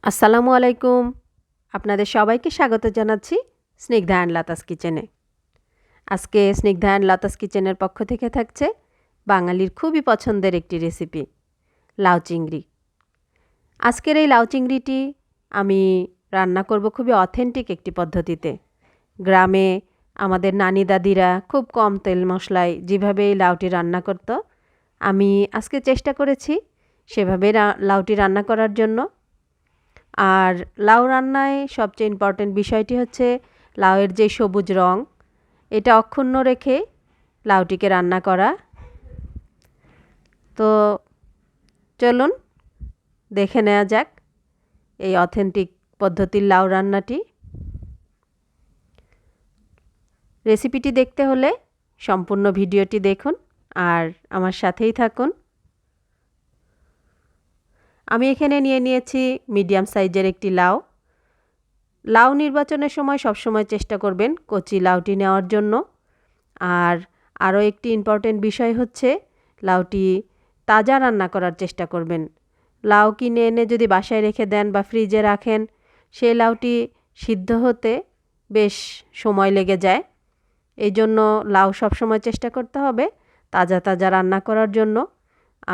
আসসালামু আলাইকুম। আপনাদের সবাইকে স্বাগত জানাচ্ছি স্নিগ্ধা অ্যান্ড লতাস কিচেনে। আজকে স্নিগ্ধা অ্যান্ড লতাস কিচেনের পক্ষ থেকে থাকছে বাঙালির খুবই পছন্দের একটি রেসিপি, লাউ চিংড়ি। আজকের এই লাউ চিংড়িটি আমি রান্না করব খুবই অথেন্টিক একটি পদ্ধতিতে। গ্রামে আমাদের নানি দাদিরা খুব কম তেল মশলায় যেভাবে এই লাউটি রান্না করত, আমি আজকে চেষ্টা করেছি সেভাবে লাউটি রান্না করার জন্য। আর লাউ রান্নায় সবচেয়ে ইম্পর্ট্যান্ট বিষয়টি হচ্ছে লাউয়ের যে সবুজ রং, এটা অক্ষুণ্ণ রেখে লাউটিকে রান্না করা। তো চলুন দেখে নেওয়া যাক এই অথেন্টিক পদ্ধতির লাউ রান্নাটি। রেসিপিটি দেখতে হলে সম্পূর্ণ ভিডিওটি দেখুন আর আমার সাথেই থাকুন। আমি এখানে নিয়ে নিয়েছি মিডিয়াম সাইজের একটি লাউ। লাউ নির্বাচনের সময় সবসময় চেষ্টা করবেন কচি লাউটি নেওয়ার জন্য। আর আরও একটি ইম্পর্টেন্ট বিষয় হচ্ছে লাউটি তাজা রান্না করার চেষ্টা করবেন। লাউ কিনে এনে যদি বাসায় রেখে দেন বা ফ্রিজে রাখেন, সেই লাউটি সিদ্ধ হতে বেশ সময় লেগে যায়। এই জন্য লাউ সবসময় চেষ্টা করতে হবে তাজা তাজা রান্না করার জন্য।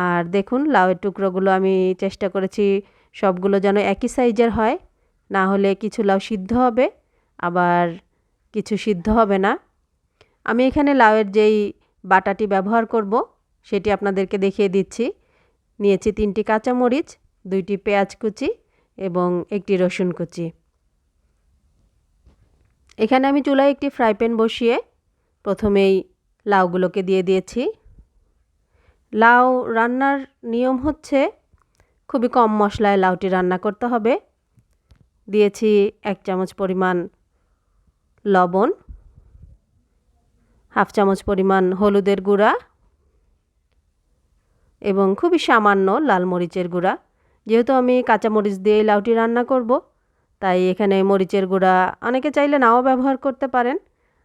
আর দেখুন লাউয়ের টুকরোগুলো আমি চেষ্টা করেছি সবগুলো যেন একই সাইজের হয়, না হলে কিছু লাউ সিদ্ধ হবে আবার কিছু সিদ্ধ হবে না। আমি এখানে লাউয়ের যেই বাটাটি ব্যবহার করব সেটি আপনাদেরকে দেখিয়ে দিচ্ছি। নিয়েছি 3টি কাঁচামরিচ, 2টি পেঁয়াজ কুচি এবং 1টি রসুন কুচি। এখানে আমি চুলায় একটি ফ্রাই প্যান বসিয়ে প্রথমেই লাউগুলোকে দিয়ে দিয়েছি। লাউ রান্নার নিয়ম হচ্ছে খুবই কম মশলায় লাউটি রান্না করতে হবে। দিয়েছি 1 চামচ পরিমাণ লবণ, হাফ চামচ পরিমাণ হলুদের গুঁড়া এবং খুবই সামান্য লাল মরিচের গুঁড়া। যেহেতু আমি কাঁচামরিচ দিয়ে লাউটি রান্না করব, তাই এখানে মরিচের গুঁড়া অনেকে চাইলে নাও ব্যবহার করতে পারেন,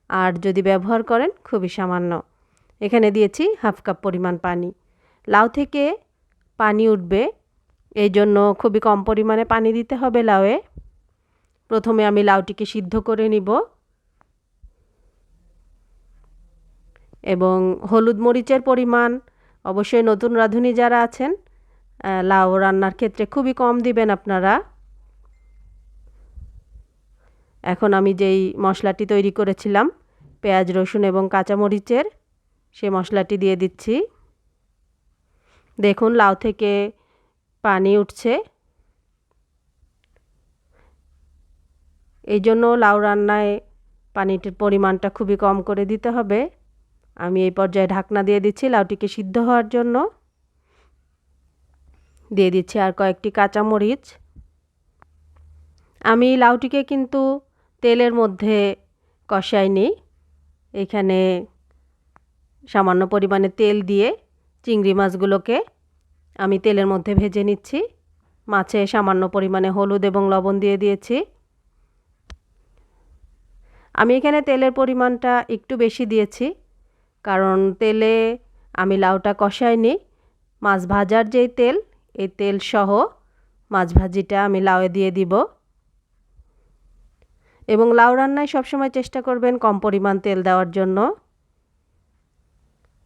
আর যদি ব্যবহার করেন খুবই সামান্য। এখানে দিয়েছি হাফ কাপ পরিমাণ পানি। লাউ থেকে পানি উঠবে, এই জন্য খুবই কম পরিমাণে পানি দিতে হবে লাউয়ে। প্রথমে আমি লাউটিকে সিদ্ধ করে নিব এবং হলুদ মরিচের পরিমাণ অবশ্যই নতুন রাঁধুনি যারা আছেন লাউ রান্নার ক্ষেত্রে খুবই কম দিবেন আপনারা। এখন আমি যেই মশলাটি তৈরি করেছিলাম পেঁয়াজ রসুন এবং কাঁচামরিচের, সেই মশলাটি দিয়ে দিচ্ছি। দেখুন লাউ থেকে পানি উঠছে। এই জন্য লাউ রান্নায় পানিটির পরিমাণটা খুবই কম করে দিতে হবে। আমি এই পর্যায়ে ঢাকনা দিয়ে দিচ্ছি লাউটিকে সিদ্ধ হওয়ার জন্য। দিয়ে দিচ্ছি আর কয়েকটি কাঁচামরিচ। আমি লাউটিকে কিন্তু তেলের মধ্যে কষাইনি, এখানে সামান্য পরিমাণে তেল দিয়ে চিংড়ি মাছগুলোকে আমি তেলের মধ্যে ভেজে নিচ্ছি। মাছে সামান্য পরিমাণে হলুদ এবং লবণ দিয়ে দিয়েছি। আমি এখানে তেলের পরিমাণটা একটু বেশি দিয়েছি, কারণ তেলে আমি লাউটা কষাইনি। মাছ ভাজার যেই তেল, এই তেল সহ মাছ ভাজিটা আমি লাউয়ে দিয়ে দিব। এবং লাউ রান্নায় সবসময় চেষ্টা করবেন কম পরিমাণ তেল দেওয়ার জন্য।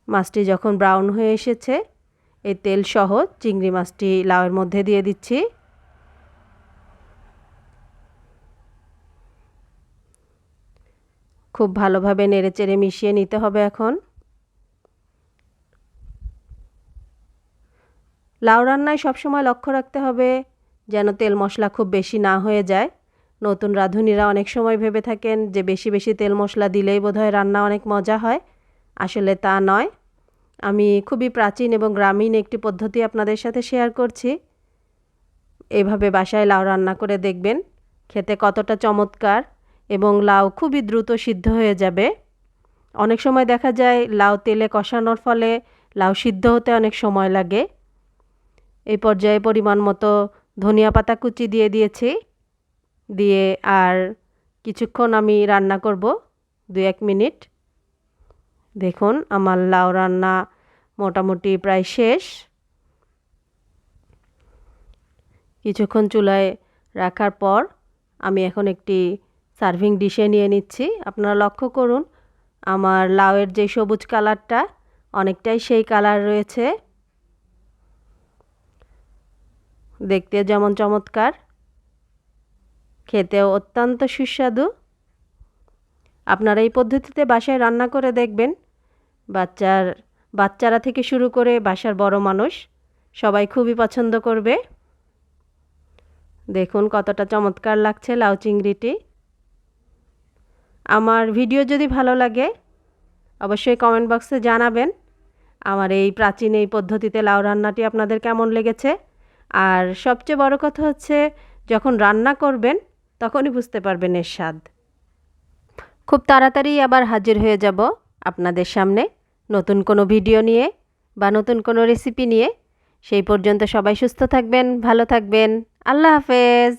মাছটি যখন ব্রাউন হয়ে এসেছে, এই তেল সহ চিংড়ি মাছটি লাউয়ের মধ্যে দিয়ে দিচ্ছি। খুব ভালোভাবে নেড়েচেড়ে মিশিয়ে নিতে হবে। এখন লাউ রান্নায় সবসময় লক্ষ্য রাখতে হবে যেন তেল মশলা খুব বেশি না হয়ে যায়। নতুন রাঁধুনিরা অনেক সময় ভেবে থাকেন যে বেশি বেশি তেল মশলা দিলেই বোধহয় রান্না অনেক মজা হয়। আসলে তা নয়। আমি খুবই প্রাচীন এবং গ্রামীণ একটি পদ্ধতি আপনাদের সাথে শেয়ার করছি। এভাবে বাসায় লাউ রান্না করে দেখবেন খেতে কতটা চমৎকার, এবং লাউ খুবই দ্রুত সিদ্ধ হয়ে যাবে। অনেক সময় দেখা যায় লাউ তেলে কষানোর ফলে লাউ সিদ্ধ হতে অনেক সময় লাগে। এই পর্যায়ে পরিমাণ মতো ধনিয়া পাতা কুচি দিয়ে দিয়েছি। দিয়ে আর কিছুক্ষণ আমি রান্না করব, 2-1 মিনিট। দেখুন আমার লাউ রান্না মোটামুটি প্রায় শেষ। কিছুক্ষণ চুলায় রাখার পর আমি এখন একটি সার্ভিং ডিশে নিয়ে নিচ্ছি। আপনারা লক্ষ্য করুন আমার লাউয়ের যে সবুজ কালারটা অনেকটাই সেই কালার রয়েছে, দেখতে যেমন চমৎকার, খেতেও অত্যন্ত সুস্বাদু। আপনারা এই পদ্ধতিতে বাসায় রান্না করে দেখবেন। বাচ্চারা থেকে শুরু করে বাসার বড় মানুষ সবাই খুবই পছন্দ করবে। দেখুন কতটা চমৎকার লাগছে লাউ চিংড়িটি। আমার ভিডিও যদি ভালো লাগে অবশ্যই কমেন্ট বক্সে জানাবেন আমার এই প্রাচীন এই পদ্ধতিতে লাউ রান্নাটি আপনাদের কেমন লেগেছে। আর সবচেয়ে বড় কথা হচ্ছে যখন রান্না করবেন তখনই বুঝতে পারবেন এর স্বাদ। খুব তাড়াতাড়ি আবার হাজির হয়ে যাব আপনাদের সামনে নতুন কোনো ভিডিও নিয়ে বা নতুন কোনো রেসিপি নিয়ে। সেই পর্যন্ত সবাই সুস্থ থাকবেন, ভালো থাকবেন। আল্লাহ হাফেজ।